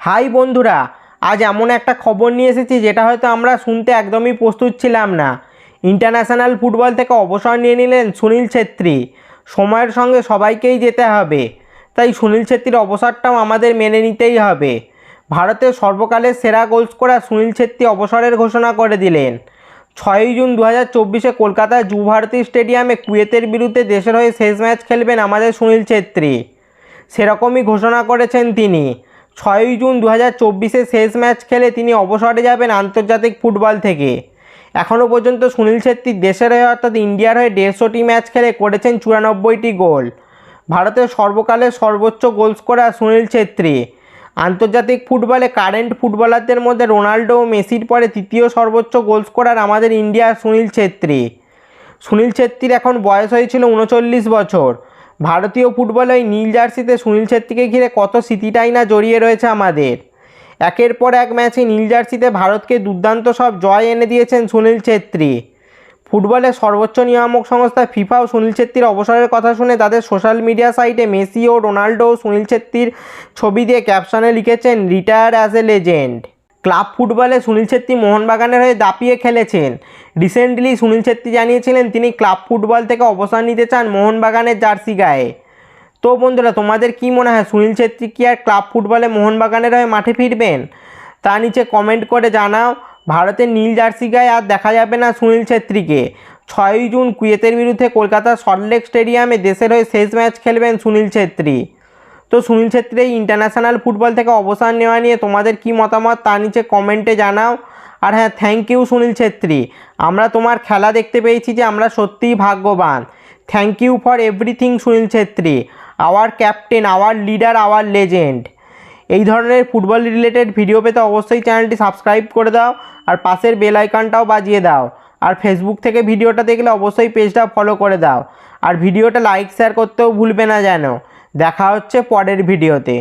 High বন্ধুরা, আজ এমন একটা খবর নিয়ে এসেছি যেটা হয়তো আমরা শুনতে একদমই প্রস্তুত ছিলাম না। ইন্টারন্যাশনাল ফুটবল থেকে অবসর নিয়ে নিলেন সুনীল ছেত্রী। সময়ের সঙ্গে সবাইকেই যেতে হবে, তাই সুনীল ছেত্রীর অবসরটাও আমাদের মেনে নিতেই হবে। ভারতের সর্বকালের সেরা গোল স্কোরার সুনীল ছেত্রী অবসরের ঘোষণা করে দিলেন। 6ই জুন 2024 কলকাতার যুব ভারতী স্টেডিয়ামে কুয়েতের বিরুদ্ধে দেশের হয়ে শেষ ম্যাচ খেলবেন আমাদের সুনীল ছেত্রী। সেরকমই ঘোষণা করেছেন তিনি। 6ই জুন 2024 শেষ ম্যাচ খেলে তিনি অবসরে যাবেন আন্তর্জাতিক ফুটবল থেকে। এখনও পর্যন্ত সুনীল ছেত্রী দেশের হয়ে অর্থাৎ ইন্ডিয়ার হয়ে 150টি ম্যাচ খেলে করেছেন 94টি গোল। ভারতের সর্বকালের সর্বোচ্চ গোল স্কোরার সুনীল ছেত্রী। আন্তর্জাতিক ফুটবলে কারেন্ট ফুটবলারদের মধ্যে রোনাল্ডো ও মেসির পরে তৃতীয় সর্বোচ্চ গোল স্কোরার আমাদের ইন্ডিয়ার সুনীল ছেত্রী। সুনীল ছেত্রীর এখন বয়স হয়েছিল 39 বছর। ভারতীয় ফুটবলে ওই নীল জার্সিতে সুনীল ছেত্রীকে ঘিরে কত স্মৃতিটাই না জড়িয়ে রয়েছে আমাদের। একের পর এক ম্যাচে নীল জার্সিতে ভারতকে দুর্দান্ত সব জয় এনে দিয়েছেন সুনীল ছেত্রী। ফুটবলের সর্বোচ্চ নিয়ামক সংস্থা ফিফাও সুনীল ছেত্রীর অবসরের কথা শুনে তাদের সোশ্যাল মিডিয়া সাইটে মেসি ও রোনাল্ডো ও সুনীল ছেত্রীর ছবি দিয়ে ক্যাপশনে লিখেছেন retire as a legend. Club ফুটবলে সুনীল ছেত্রী মোহনবাগানের হয়ে দাপিয়ে খেলেছেন। রিসেন্টলি সুনীল ছেত্রী জানিয়েছিলেন তিনি ক্লাব ফুটবল থেকে অবসর নিতে চান মোহনবাগানের জার্সি গায়ে। তো বন্ধুরা, তোমাদের কি মনে হয় সুনীল ছেত্রী কি আর ক্লাব ফুটবলে মোহনবাগানের হয়ে মাঠে ফিরবেন? তা নিচে কমেন্ট করে জানাও। ভারতের নীল জার্সি গায়ে আর দেখা যাবে না সুনীল ছেত্রীকে। 6ই জুন কুয়েতের বিরুদ্ধে কলকাতার সল্টলেক স্টেডিয়ামে দেশের হয়ে শেষ ম্যাচ খেলবেন সুনীল ছেত্রী। তো সুনীল ছেত্রী এই ইন্টারন্যাশনাল ফুটবল থেকে অবসর নেওয়া নিয়ে তোমাদের কি মতামত তা নিচে কমেন্টে জানাও। আর হ্যাঁ, থ্যাংক ইউ সুনীল ছেত্রী। আমরা তোমার খেলা দেখতে পেয়েছি যে আমরা সত্যিই ভাগ্যবান। Thank you for everything Sunil Chhetri, our captain, our leader, our legend. এই ধরনের ফুটবল রিলেটেড ভিডিও পেতে অবশ্যই চ্যানেলটি সাবস্ক্রাইব করে দাও আর পাশের বেল আইকনটাও বাজিয়ে দাও। আর ফেসবুক থেকে ভিডিওটা দেখলে অবশ্যই পেজটা ফলো করে দাও। আর ভিডিওটা লাইক শেয়ার করতেও ভুলবে না যেন। দেখা হচ্ছে পরের ভিডিওতে।